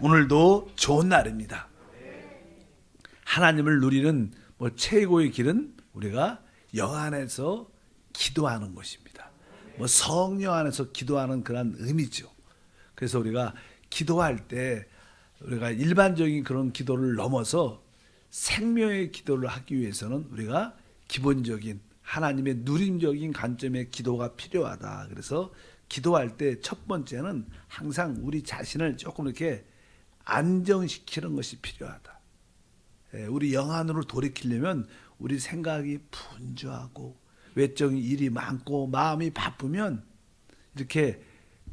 오늘도 좋은 날입니다. 하나님을 누리는 최고의 길은 우리가 영 안에서 기도하는 것입니다. 성령 안에서 기도하는 그런 의미죠. 그래서 우리가 기도할 때 우리가 일반적인 그런 기도를 넘어서 생명의 기도를 하기 위해서는 우리가 기본적인 하나님의 누림적인 관점의 기도가 필요하다. 그래서 기도할 때 첫 번째는 항상 우리 자신을 조금 이렇게 안정시키는 것이 필요하다. 우리 영 안으로 돌이키려면 우리 생각이 분주하고 외적인 일이 많고 마음이 바쁘면 이렇게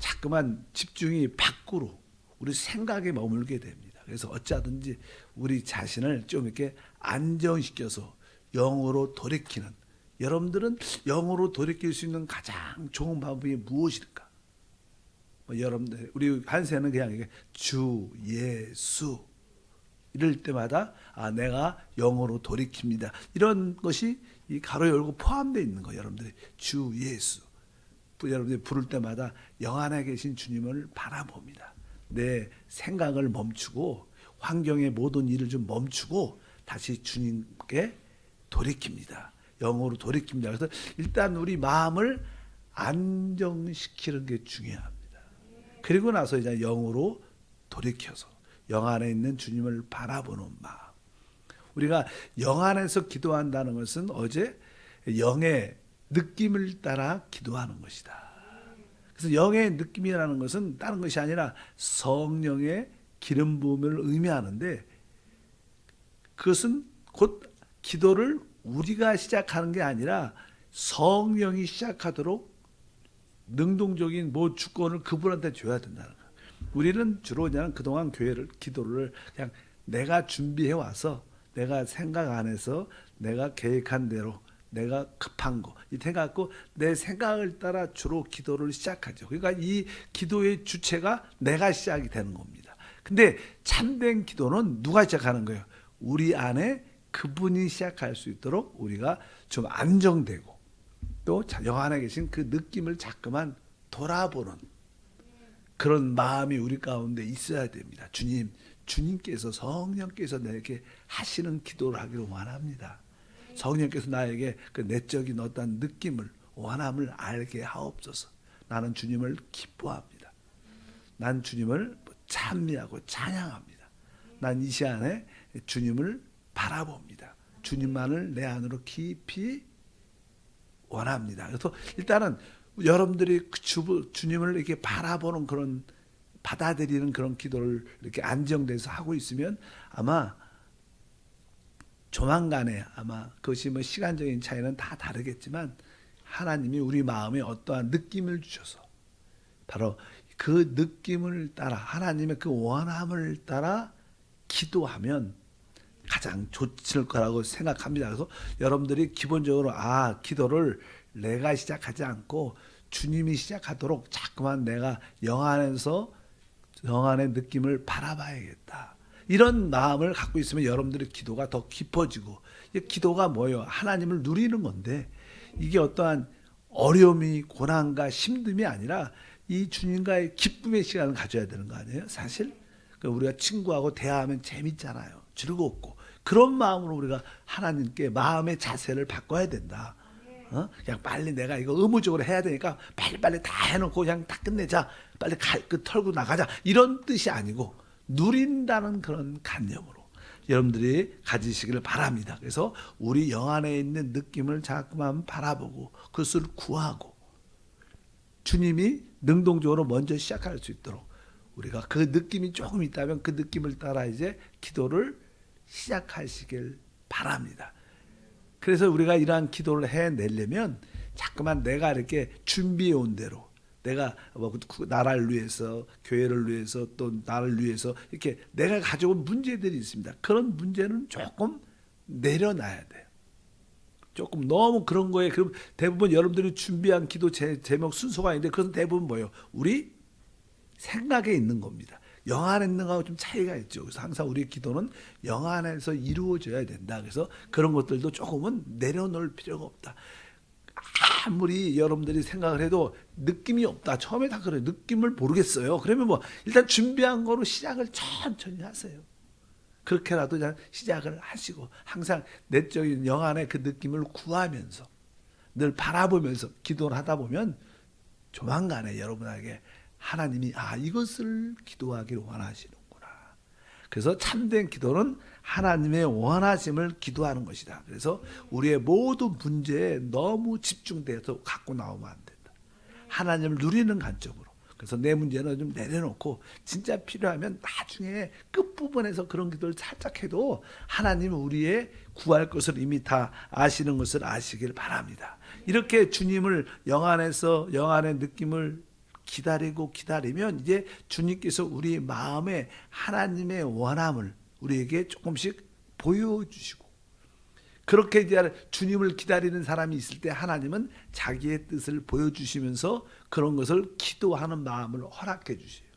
자꾸만 집중이 밖으로 우리 생각에 머물게 됩니다. 그래서 어찌하든지 우리 자신을 좀 이렇게 안정시켜서 영으로 돌이키는, 여러분들은 영으로 돌이킬 수 있는 가장 좋은 방법이 무엇일까? 여러분들, 우리 한세는 그냥 이게 주 예수 이럴 때마다 내가 영으로 돌이킵니다. 이런 것이 이 가로 열고 포함되어 있는 거예요. 여러분들이 주 예수, 여러분들이 부를 때마다 영 안에 계신 주님을 바라봅니다. 내 생각을 멈추고 환경의 모든 일을 좀 멈추고 다시 주님께 돌이킵니다. 영으로 돌이킵니다. 그래서 일단 우리 마음을 안정시키는 게 중요합니다. 그리고 나서 이제 영으로 돌이켜서 영 안에 있는 주님을 바라보는 마음. 우리가 영 안에서 기도한다는 것은 어제 영의 느낌을 따라 기도하는 것이다. 그래서 영의 느낌이라는 것은 다른 것이 아니라 성령의 기름 부음을 의미하는데, 그것은 곧 기도를 우리가 시작하는 게 아니라 성령이 시작하도록 능동적인 주권을 그분한테 줘야 된다는 거예요. 우리는 주로 그냥 그동안 기도를 그냥 내가 준비해 와서 내가 생각 안에서 내가 계획한 대로 내가 급한 거 이렇게 해갖고 내 생각을 따라 주로 기도를 시작하죠. 그러니까 이 기도의 주체가 내가 시작이 되는 겁니다. 근데 참된 기도는 누가 시작하는 거예요? 우리 안에 그분이 시작할 수 있도록 우리가 좀 안정되고 또 영 안에 계신 그 느낌을 자꾸만 돌아보는 그런 마음이 우리 가운데 있어야 됩니다. 주님께서 성령께서 내게 하시는 기도를 하기를 원합니다. 성령께서 나에게 그 내적인 어떤 느낌을 원함을 알게 하옵소서. 나는 주님을 기뻐합니다. 난 주님을 찬미하고 찬양합니다. 난 이 시간에 주님을 바라봅니다. 주님만을 내 안으로 깊이 원합니다. 그래서 일단은 여러분들이 주님을 이렇게 바라보는 그런 받아들이는 그런 기도를 이렇게 안정돼서 하고 있으면 아마 조만간에 아마 그것이 시간적인 차이는 다 다르겠지만 하나님이 우리 마음에 어떠한 느낌을 주셔서 바로 그 느낌을 따라 하나님의 그 원함을 따라 기도하면 가장 좋을 거라고 생각합니다. 그래서 여러분들이 기본적으로 기도를 내가 시작하지 않고 주님이 시작하도록 자꾸만 내가 영 안에서 영 안의 느낌을 바라봐야겠다. 이런 마음을 갖고 있으면 여러분들의 기도가 더 깊어지고, 기도가 뭐예요? 하나님을 누리는 건데 이게 어떠한 어려움이 고난과 힘듦이 아니라 이 주님과의 기쁨의 시간을 가져야 되는 거 아니에요? 사실 우리가 친구하고 대화하면 재밌잖아요. 즐겁고 그런 마음으로 우리가 하나님께 마음의 자세를 바꿔야 된다. 그냥 빨리 내가 이거 의무적으로 해야 되니까 빨리빨리 다 해놓고 그냥 다 끝내자. 빨리 털고 나가자. 이런 뜻이 아니고 누린다는 그런 관념으로 여러분들이 가지시기를 바랍니다. 그래서 우리 영 안에 있는 느낌을 자꾸만 바라보고 그것을 구하고 주님이 능동적으로 먼저 시작할 수 있도록 우리가 그 느낌이 조금 있다면 그 느낌을 따라 이제 기도를 시작하시길 바랍니다. 그래서 우리가 이러한 기도를 해내려면 자꾸만 내가 이렇게 준비해 온 대로 내가 나라를 위해서 교회를 위해서 또 나를 위해서 이렇게 내가 가져온 문제들이 있습니다. 그런 문제는 조금 내려놔야 돼요. 조금 너무 그런 거에 그럼 대부분 여러분들이 준비한 기도 제목 순서가 있는데 그것은 대부분 뭐예요? 우리 생각에 있는 겁니다. 영 안에 있는 거하고 좀 차이가 있죠. 그래서 항상 우리 기도는 영 안에서 이루어져야 된다. 그래서 그런 것들도 조금은 내려놓을 필요가 없다. 아무리 여러분들이 생각을 해도 느낌이 없다. 처음에 다 그래요. 느낌을 모르겠어요. 그러면 뭐 일단 준비한 거로 시작을 천천히 하세요. 그렇게라도 그냥 시작을 하시고 항상 내적인 영안의 그 느낌을 구하면서 늘 바라보면서 기도를 하다 보면 조만간에 여러분에게 하나님이 이것을 기도하기를 원하시는구나. 그래서 참된 기도는 하나님의 원하심을 기도하는 것이다. 그래서 우리의 모든 문제에 너무 집중돼서 갖고 나오면 안 된다. 하나님을 누리는 관점으로. 그래서 내 문제는 좀 내려놓고 진짜 필요하면 나중에 끝부분에서 그런 기도를 살짝 해도 하나님은 우리의 구할 것을 이미 다 아시는 것을 아시길 바랍니다. 이렇게 주님을 영안에서 영안의 느낌을 기다리면 이제 주님께서 우리 마음에 하나님의 원함을 우리에게 조금씩 보여주시고, 그렇게 이제 주님을 기다리는 사람이 있을 때 하나님은 자기의 뜻을 보여주시면서 그런 것을 기도하는 마음을 허락해 주세요.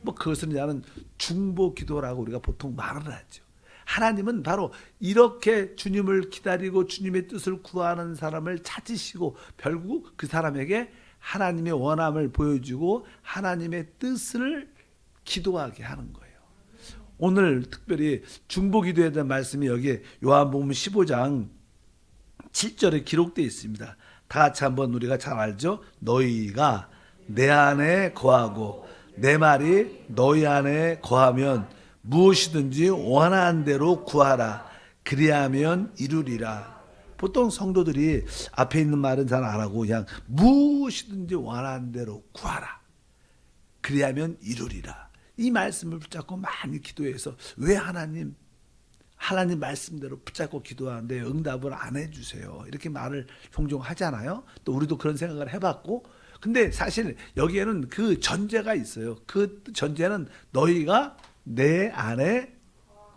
뭐 그것은 나는 중보 기도라고 우리가 보통 말을 하죠. 하나님은 바로 이렇게 주님을 기다리고 주님의 뜻을 구하는 사람을 찾으시고 결국 그 사람에게 하나님의 원함을 보여주고 하나님의 뜻을 기도하게 하는 거예요. 오늘 특별히 중보기도에 대한 말씀이 여기 요한복음 15장 7절에 기록되어 있습니다. 다 같이 한번 우리가 잘 알죠? 너희가 내 안에 거하고 내 말이 너희 안에 거하면 무엇이든지 원하는 대로 구하라. 그리하면 이루리라. 보통 성도들이 앞에 있는 말은 잘 안 하고 그냥 무엇이든지 원하는 대로 구하라. 그리하면 이루리라. 이 말씀을 붙잡고 많이 기도해서 왜 하나님 말씀대로 붙잡고 기도하는데 응답을 안 해주세요. 이렇게 말을 종종 하잖아요. 또 우리도 그런 생각을 해봤고, 근데 사실 여기에는 그 전제가 있어요. 그 전제는 너희가 내 안에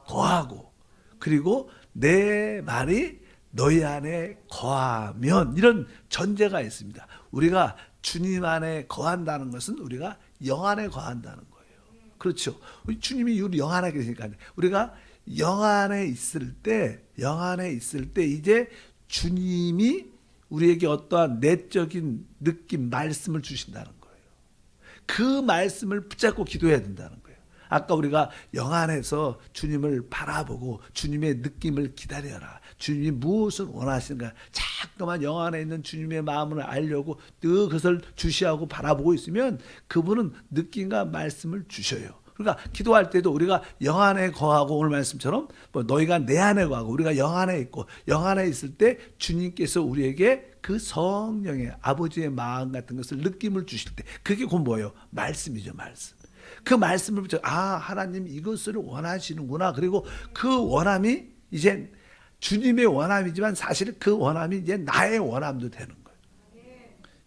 거하고 그리고 내 말이 너희 안에 거하면, 이런 전제가 있습니다. 우리가 주님 안에 거한다는 것은 우리가 영 안에 거한다는 거예요. 그렇죠. 주님이 우리 영 안에 계시니까 우리가 영 안에 있을 때 이제 주님이 우리에게 어떠한 내적인 느낌, 말씀을 주신다는 거예요. 그 말씀을 붙잡고 기도해야 된다는 거예요. 아까 우리가 영 안에서 주님을 바라보고 주님의 느낌을 기다려라. 주님이 무엇을 원하시는가 자꾸만 영 안에 있는 주님의 마음을 알려고 늘 그것을 주시하고 바라보고 있으면 그분은 느낌과 말씀을 주셔요. 그러니까 기도할 때도 우리가 영 안에 거하고, 오늘 말씀처럼 뭐 너희가 내 안에 거하고 우리가 영 안에 있고, 영 안에 있을 때 주님께서 우리에게 그 성령의 아버지의 마음 같은 것을 느낌을 주실 때 그게 곧 뭐예요? 말씀이죠. 말씀. 그 말씀을 붙여 하나님 이것을 원하시는구나. 그리고 그 원함이 이제 주님의 원함이지만 사실 그 원함이 이제 나의 원함도 되는 거예요.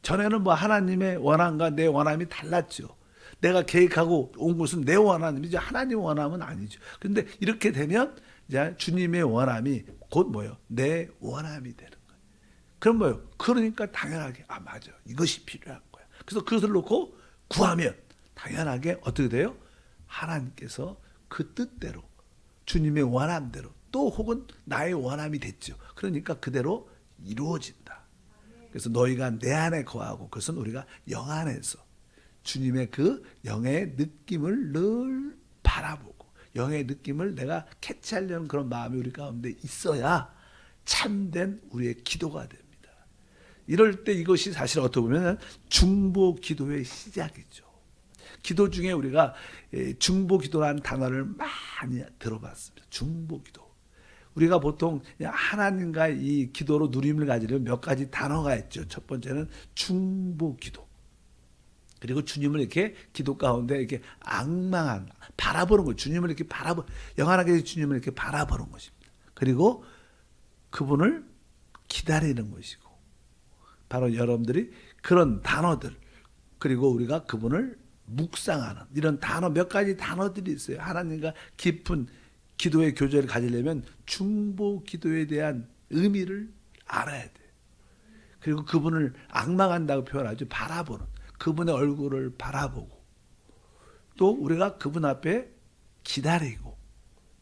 전에는 뭐 하나님의 원함과 내 원함이 달랐죠. 내가 계획하고 온 곳은 내 원함이지 하나님의 원함은 아니죠. 그런데 이렇게 되면 이제 주님의 원함이 곧 뭐예요? 내 원함이 되는 거예요. 그럼 뭐예요? 그러니까 당연하게 맞아, 이것이 필요한 거야. 그래서 그것을 놓고 구하면 당연하게 어떻게 돼요? 하나님께서 그 뜻대로 주님의 원함대로 또 혹은 나의 원함이 됐죠. 그러니까 그대로 이루어진다. 그래서 너희가 내 안에 거하고, 그것은 우리가 영 안에서 주님의 그 영의 느낌을 늘 바라보고 영의 느낌을 내가 캐치하려는 그런 마음이 우리 가운데 있어야 참된 우리의 기도가 됩니다. 이럴 때 이것이 사실 어떻게 보면 중보 기도의 시작이죠. 기도 중에 우리가 중보 기도라는 단어를 많이 들어봤습니다. 중보 기도. 우리가 보통 하나님과 이 기도로 누림을 가지려면 몇 가지 단어가 있죠. 첫 번째는 중보 기도. 그리고 주님을 이렇게 기도 가운데 이렇게 앙망한 바라보는 거, 주님을 이렇게 영원하게 주님을 이렇게 바라보는 것입니다. 그리고 그분을 기다리는 것이고, 바로 여러분들이 그런 단어들, 그리고 우리가 그분을 묵상하는 이런 단어, 몇 가지 단어들이 있어요. 하나님과 깊은 기도의 교제를 가지려면 중보 기도에 대한 의미를 알아야 돼요. 그리고 그분을 앙망한다고 표현하죠. 바라보는, 그분의 얼굴을 바라보고, 또 우리가 그분 앞에 기다리고,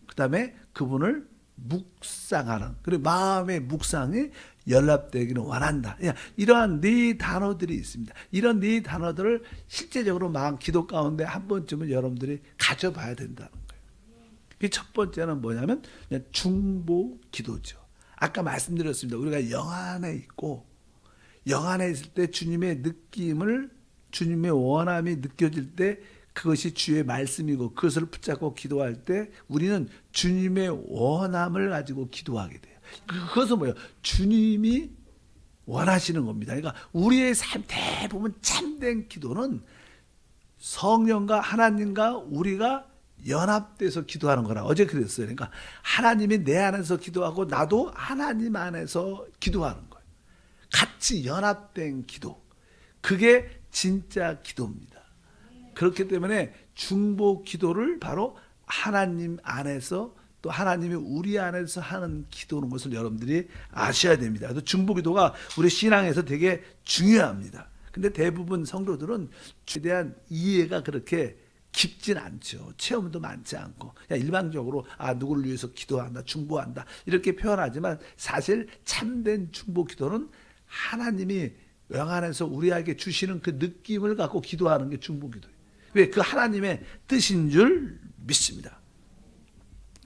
그 다음에 그분을 묵상하는, 그리고 마음의 묵상이 연합되기를 원한다. 이러한 네 단어들이 있습니다. 이런 네 단어들을 실제적으로 마음 기도 가운데 한 번쯤은 여러분들이 가져봐야 된다는 거예요. 첫 번째는 뭐냐면 중보 기도죠. 아까 말씀드렸습니다. 우리가 영 안에 있고 영 안에 있을 때 주님의 느낌을, 주님의 원함이 느껴질 때 그것이 주의 말씀이고 그것을 붙잡고 기도할 때 우리는 주님의 원함을 가지고 기도하게 돼요. 그것은 뭐예요? 주님이 원하시는 겁니다. 그러니까 우리의 삶 대부분 참된 기도는 성령과 하나님과 우리가 연합돼서 기도하는 거라 어제 그랬어요. 그러니까 하나님이 내 안에서 기도하고 나도 하나님 안에서 기도하는 거예요. 같이 연합된 기도. 그게 진짜 기도입니다. 그렇기 때문에 중보 기도를 바로 하나님 안에서 또 하나님이 우리 안에서 하는 기도는 것을 여러분들이 아셔야 됩니다. 그래서 중보 기도가 우리 신앙에서 되게 중요합니다. 근데 대부분 성도들은 주에 대한 이해가 그렇게 깊진 않죠. 체험도 많지 않고 그냥 일방적으로 누구를 위해서 기도한다, 중보한다 이렇게 표현하지만 사실 참된 중보 기도는 하나님이 영 안에서 우리에게 주시는 그 느낌을 갖고 기도하는 게 중보 기도예요. 왜? 그 하나님의 뜻인 줄 믿습니다.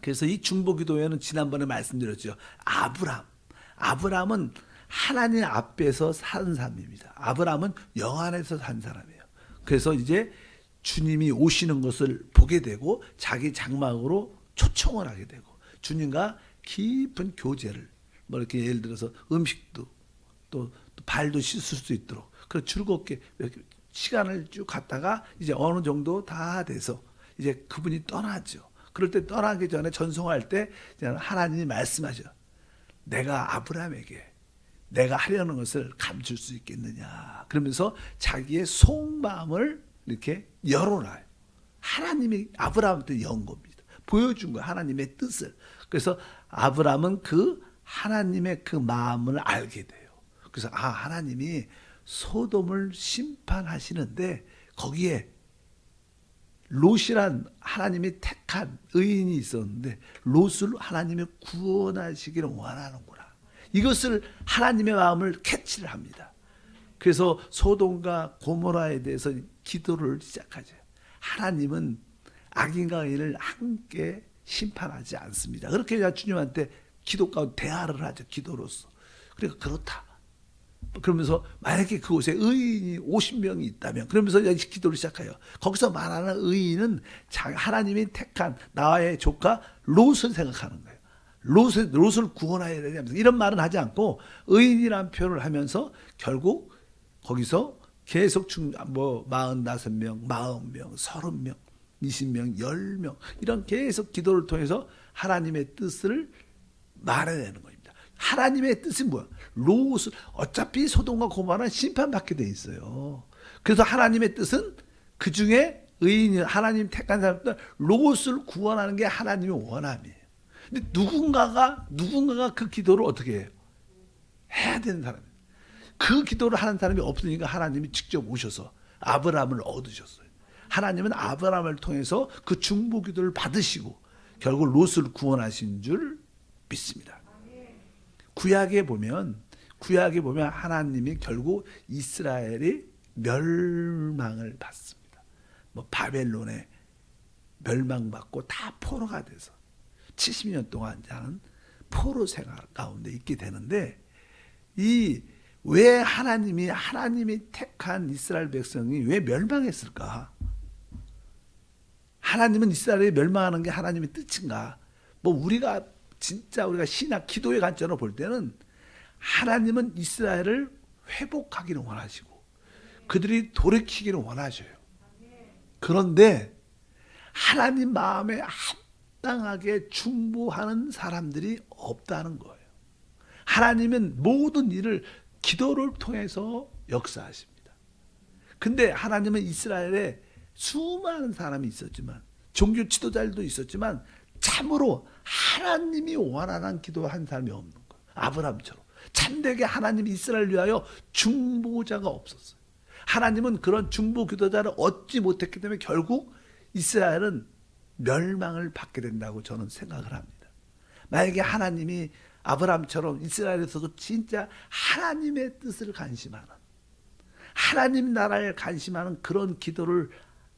그래서 이 중보 기도에는 지난번에 말씀드렸죠. 아브라함은 하나님 앞에서 산 사람입니다. 아브라함은 영 안에서 산 사람이에요. 그래서 이제 주님이 오시는 것을 보게 되고 자기 장막으로 초청을 하게 되고 주님과 깊은 교제를 뭐 이렇게 예를 들어서 음식도 또 발도 씻을 수 있도록 그렇게 즐겁게 이렇게 시간을 쭉 갔다가 이제 어느 정도 다 돼서 이제 그분이 떠나죠. 그럴 때 떠나기 전에 전송할 때 하나님이 말씀하셔. 내가 아브라함에게 내가 하려는 것을 감출 수 있겠느냐. 그러면서 자기의 속마음을 이렇게 열어놔요. 하나님이 아브라함한테 연 겁니다. 보여준 거예요. 하나님의 뜻을. 그래서 아브라함은 그 하나님의 그 마음을 알게 돼요. 그래서 하나님이 소돔을 심판하시는데 거기에 롯이란 하나님이 택한 의인이 있었는데 롯을 하나님이 구원하시기를 원하는구나. 이것을 하나님의 마음을 캐치를 합니다. 그래서 소돔과 고모라에 대해서 기도를 시작하죠. 하나님은 악인과 의인을 함께 심판하지 않습니다. 그렇게 주님한테 기도 가운데 대화를 하죠. 기도로서. 그러니까 그렇다. 그러면서 만약에 그곳에 의인이 50명이 있다면 그러면서 기도를 시작해요. 거기서 말하는 의인은 하나님이 택한 나의 조카 롯을 생각하는 거예요. 롯을 구원해야 되면서 이런 말은 하지 않고 의인이라는 표현을 하면서 결국 거기서 계속 45명, 40명, 30명, 20명, 10명 이런 계속 기도를 통해서 하나님의 뜻을 말해내는 겁니다. 하나님의 뜻이 뭐야? 롯을 어차피 소돔과 고모라는 심판받게 돼 있어요. 그래서 하나님의 뜻은 그 중에 의인이 하나님 택한 사람들 롯을 구원하는 게 하나님의 원함이에요. 근데 누군가가 그 기도를 어떻게 해요? 해야 되는 사람이에요. 그 기도를 하는 사람이 없으니까 하나님이 직접 오셔서 아브라함을 얻으셨어요. 하나님은 아브라함을 통해서 그 중보 기도를 받으시고 결국 롯을 구원하신 줄 믿습니다. 구약에 보면 하나님이 결국 이스라엘이 멸망을 받습니다. 바벨론에 멸망받고 다 포로가 돼서 70년 동안 포로 생활 가운데 있게 되는데 왜 하나님이 택한 이스라엘 백성이 왜 멸망했을까? 하나님은 이스라엘이 멸망하는 게 하나님의 뜻인가? 우리가 신학 기도의 관점으로 볼 때는 하나님은 이스라엘을 회복하기를 원하시고 그들이 돌이키기를 원하셔요. 그런데 하나님 마음에 합당하게 중보하는 사람들이 없다는 거예요. 하나님은 모든 일을 기도를 통해서 역사하십니다. 근데 하나님은 이스라엘에 수많은 사람이 있었지만 종교 지도자들도 있었지만 참으로 하나님이 원하는 기도한 사람이 없는 거예요. 아브라함처럼 참되게 하나님이 이스라엘을 위하여 중보자가 없었어요. 하나님은 그런 중보 기도자를 얻지 못했기 때문에 결국 이스라엘은 멸망을 받게 된다고 저는 생각을 합니다. 만약에 하나님이 아브라함처럼 이스라엘에서도 진짜 하나님의 뜻을 간심하는, 하나님 나라를 간심하는 그런 기도를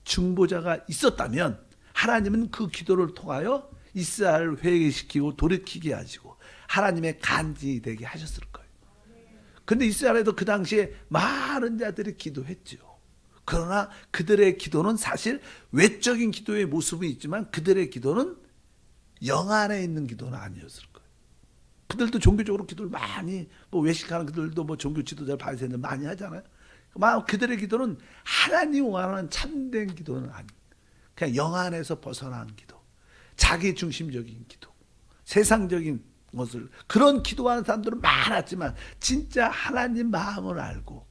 중보자가 있었다면 하나님은 그 기도를 통하여 이스라엘을 회개시키고 돌이키게 하시고 하나님의 간증이 되게 하셨을 거예요. 그런데 이스라엘에도 그 당시에 많은 자들이 기도했죠. 그러나 그들의 기도는 사실 외적인 기도의 모습이 있지만 그들의 기도는 영 안에 있는 기도는 아니었을 거예요. 그들도 종교적으로 기도를 많이, 외식하는 그들도 종교 지도자를 발휘하는 많이 하잖아요. 그들의 기도는 하나님 원하는 참된 기도는 아니에요. 그냥 영 안에서 벗어난 기도, 자기 중심적인 기도, 세상적인 것을, 그런 기도하는 사람들은 많았지만 진짜 하나님 마음을 알고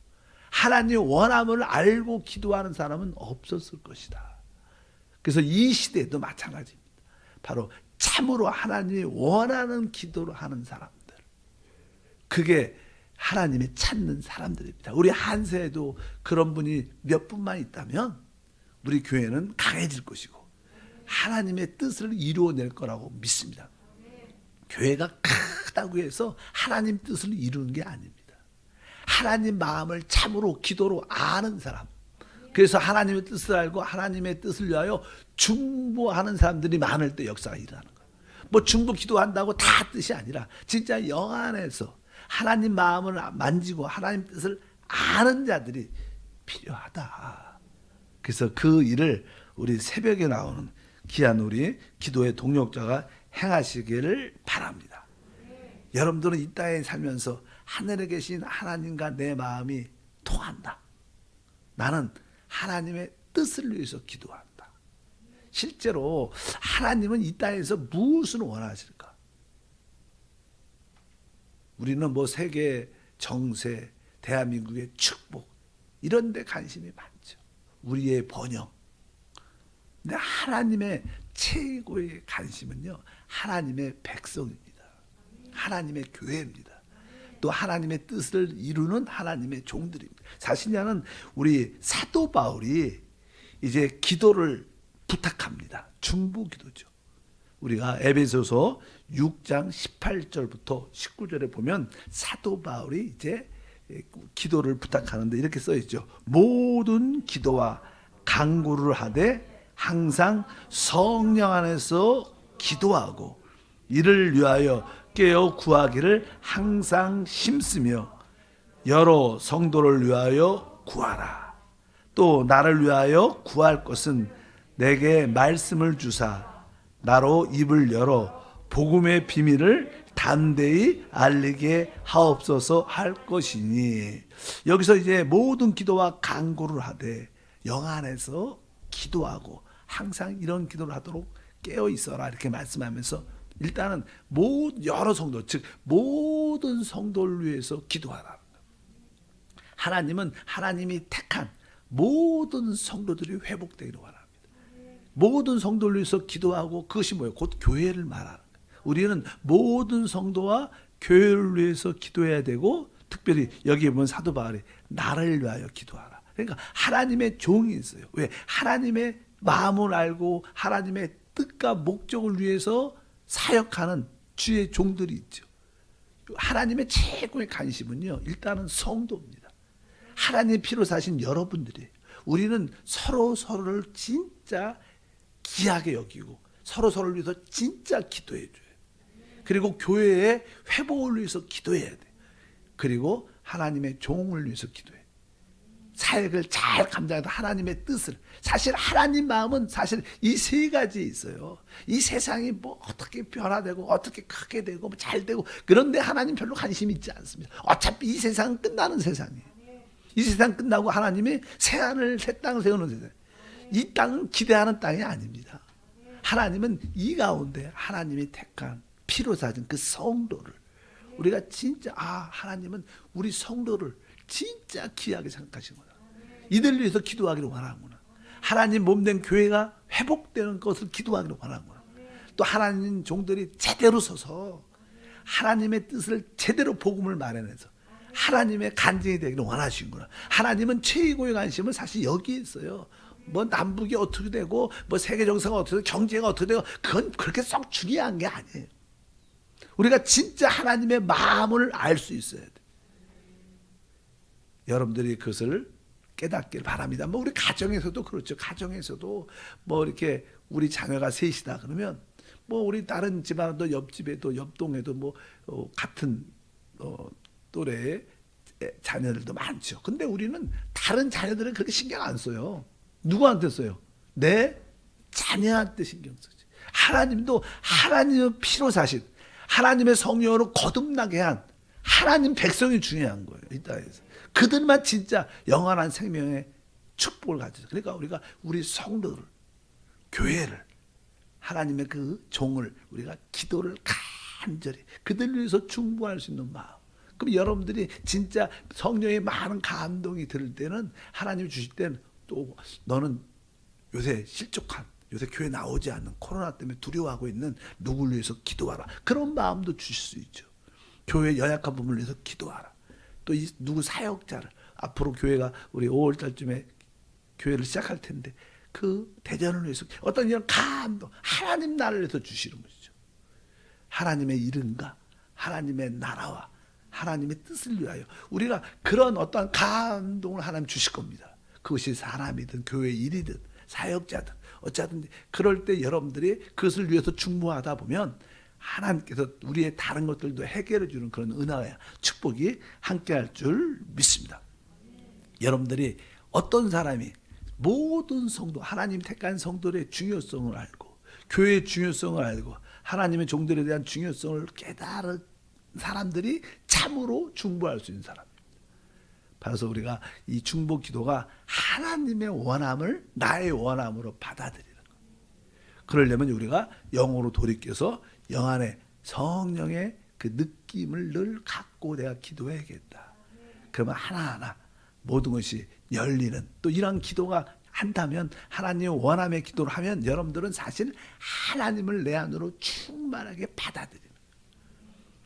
하나님 원함을 알고 기도하는 사람은 없었을 것이다. 그래서 이 시대도 마찬가지입니다. 바로 참으로 하나님이 원하는 기도를 하는 사람들, 그게 하나님이 찾는 사람들입니다. 우리 한세에도 그런 분이 몇 분만 있다면 우리 교회는 강해질 것이고 하나님의 뜻을 이루어낼 거라고 믿습니다. 교회가 크다고 해서 하나님 뜻을 이루는 게 아닙니다. 하나님 마음을 참으로 기도로 아는 사람, 그래서 하나님의 뜻을 알고 하나님의 뜻을 위하여 중보하는 사람들이 많을 때 역사가 일어나는 거예요. 중보 기도한다고 다 뜻이 아니라 진짜 영 안에서 하나님 마음을 만지고 하나님 뜻을 아는 자들이 필요하다. 그래서 그 일을 우리 새벽에 나오는 귀한 우리 기도의 동력자가 행하시기를 바랍니다. 여러분들은 이 땅에 살면서 하늘에 계신 하나님과 내 마음이 통한다. 나는 하나님의 뜻을 위해서 기도한다. 실제로 하나님은 이 땅에서 무엇을 원하실까? 우리는 세계 정세, 대한민국의 축복 이런 데 관심이 많죠. 우리의 번영. 근데 하나님의 최고의 관심은요, 하나님의 백성입니다. 하나님의 교회입니다. 또 하나님의 뜻을 이루는 하나님의 종들입니다. 사실은 우리 사도 바울이 이제 기도를 부탁합니다. 중보 기도죠. 우리가 에베소서 6장 18절부터 19절에 보면 사도 바울이 이제 기도를 부탁하는데 이렇게 써 있죠. 모든 기도와 간구를 하되 항상 성령 안에서 기도하고 이를 위하여 깨어 구하기를 항상 힘쓰며 여러 성도를 위하여 구하라. 또 나를 위하여 구할 것은 내게 말씀을 주사 나로 입을 열어 복음의 비밀을 담대히 알리게 하옵소서 할 것이니. 여기서 이제 모든 기도와 간구를 하되 영 안에서 기도하고 항상 이런 기도를 하도록 깨어 있어라 이렇게 말씀하면서 일단은 여러 성도, 즉 모든 성도를 위해서 기도하라. 하나님은 하나님이 택한 모든 성도들이 회복되기를 원합니다. 모든 성도를 위해서 기도하고 그것이 뭐예요? 곧 교회를 말하는 거예요. 우리는 모든 성도와 교회를 위해서 기도해야 되고 특별히 여기에 보면 사도 바울이 나를 위하여 기도하라. 그러니까 하나님의 종이 있어요. 왜? 하나님의 마음을 알고 하나님의 뜻과 목적을 위해서 사역하는 주의 종들이 있죠. 하나님의 최고의 관심은요, 일단은 성도입니다. 하나님의 피로 사신 여러분들이에요. 우리는 서로를 진짜 귀하게 여기고 서로를 위해서 진짜 기도해 줘요. 그리고 교회의 회복을 위해서 기도해야 돼. 그리고 하나님의 종을 위해서 기도해. 사역을 잘 감당해서 하나님의 뜻을, 사실 하나님 마음은 사실 이 세 가지에 있어요. 이 세상이 어떻게 변화되고 어떻게 크게 되고 잘 되고, 그런데 하나님 별로 관심이 있지 않습니다. 어차피 이 세상은 끝나는 세상이에요. 이 세상 끝나고 하나님이 새하늘 새 땅을 세우는 세상. 이 땅은 기대하는 땅이 아닙니다. 하나님은 이 가운데 하나님이 택한 피로 사진 그 성도를 우리가 진짜 하나님은 우리 성도를 진짜 귀하게 생각하시는구나. 이들 위해서 기도하기를 원하는구나. 하나님 몸된 교회가 회복되는 것을 기도하기를 원하는구나. 또 하나님 종들이 제대로 서서 하나님의 뜻을 제대로 복음을 말해내서 하나님의 간증이 되기를 원하시는구나. 하나님은 최고의 관심은 사실 여기에 있어요. 남북이 어떻게 되고 세계 정세가 어떻게 되고 경제가 어떻게 되고 그건 그렇게 썩 중요한 게 아니에요. 우리가 진짜 하나님의 마음을 알 수 있어야 돼. 여러분들이 그것을 깨닫길 바랍니다. 뭐 우리 가정에서도 그렇죠. 가정에서도 뭐 이렇게 우리 자녀가 셋이다 그러면 뭐 우리 다른 집안도 옆집에도 옆동에도 뭐 같은 또래의 자녀들도 많죠. 근데 우리는 다른 자녀들은 그렇게 신경 안 써요. 누구한테 써요? 내 자녀한테 신경 쓰지. 하나님도 하나님의 피로 사신 하나님의 성령으로 거듭나게 한 하나님 백성이 중요한 거예요. 이 땅에서. 그들만 진짜 영원한 생명의 축복을 가지죠. 그러니까 우리가 우리 성도를, 교회를, 하나님의 그 종을 우리가 기도를 간절히 그들을 위해서 중보할 수 있는 마음. 그럼 여러분들이 진짜 성령의 많은 감동이 들을 때는 하나님이 주실 때는 또 너는 요새 실족한 요새 교회 나오지 않는 코로나 때문에 두려워하고 있는 누구를 위해서 기도하라. 그런 마음도 주실 수 있죠. 교회 연약한 부분을 위해서 기도하라. 또 이 누구 사역자를 앞으로 교회가 우리 5월 달쯤에 교회를 시작할 텐데 그 대전을 위해서 어떤 이런 감동 하나님 나라를 위해서 주시는 것이죠. 하나님의 이름과 하나님의 나라와 하나님의 뜻을 위하여 우리가 그런 어떤 감동을 하나님 주실 겁니다. 그것이 사람이든 교회 일이든 사역자든 어쩌든지 그럴 때 여러분들이 그것을 위해서 중보하다 보면 하나님께서 우리의 다른 것들도 해결해 주는 그런 은혜와 축복이 함께할 줄 믿습니다. 여러분들이 어떤 사람이 모든 성도 하나님 택한 성도의 중요성을 알고 교회의 중요성을 알고 하나님의 종들에 대한 중요성을 깨달은 사람들이 참으로 중보할 수 있는 사람입니다. 그래서 우리가 이 중보 기도가 하나님의 원함을 나의 원함으로 받아들이는 거예요. 그러려면 우리가 영으로 돌이켜서 영 안에 성령의 그 느낌을 늘 갖고 내가 기도해야겠다. 그러면 하나하나 모든 것이 열리는 또 이런 기도가 한다면 하나님의 원함의 기도를 하면 여러분들은 사실 하나님을 내 안으로 충만하게 받아들이는 거예요.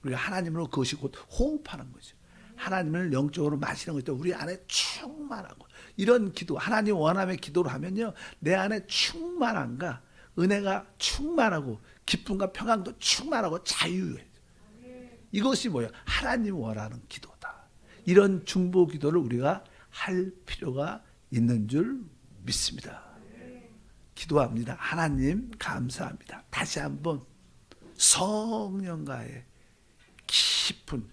우리가 하나님으로 그것이 곧 호흡하는 거죠. 하나님을 영적으로 마시는 것도 우리 안에 충만하고 이런 기도 하나님 원함의 기도를 하면요 내 안에 충만함과 은혜가 충만하고 기쁨과 평안도 충만하고 자유해. 이것이 뭐예요? 하나님 원하는 기도다. 이런 중보 기도를 우리가 할 필요가 있는 줄 믿습니다. 기도합니다. 하나님 감사합니다. 다시 한번 성령과의 깊은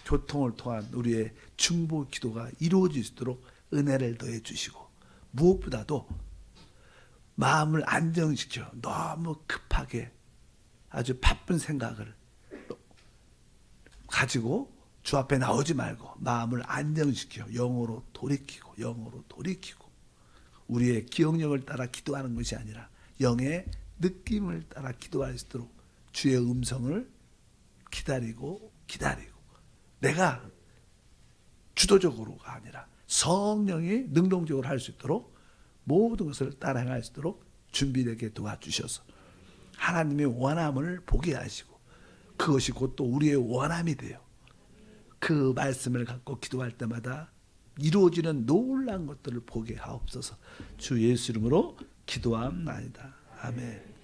교통을 통한 우리의 중보 기도가 이루어질 수 있도록 은혜를 더해 주시고 무엇보다도 마음을 안정시켜 너무 급하게 아주 바쁜 생각을 가지고 주 앞에 나오지 말고 마음을 안정시켜 영으로 돌이키고 우리의 기억력을 따라 기도하는 것이 아니라 영의 느낌을 따라 기도할 수 있도록 주의 음성을 기다리고 내가 주도적으로가 아니라 성령이 능동적으로 할 수 있도록 모든 것을 따라 행할 수 있도록 준비되게 도와주셔서 하나님의 원함을 보게 하시고 그것이 곧 또 우리의 원함이 돼요. 그 말씀을 갖고 기도할 때마다 이루어지는 놀라운 것들을 보게 하옵소서. 주 예수 이름으로 기도함나이다. 아멘.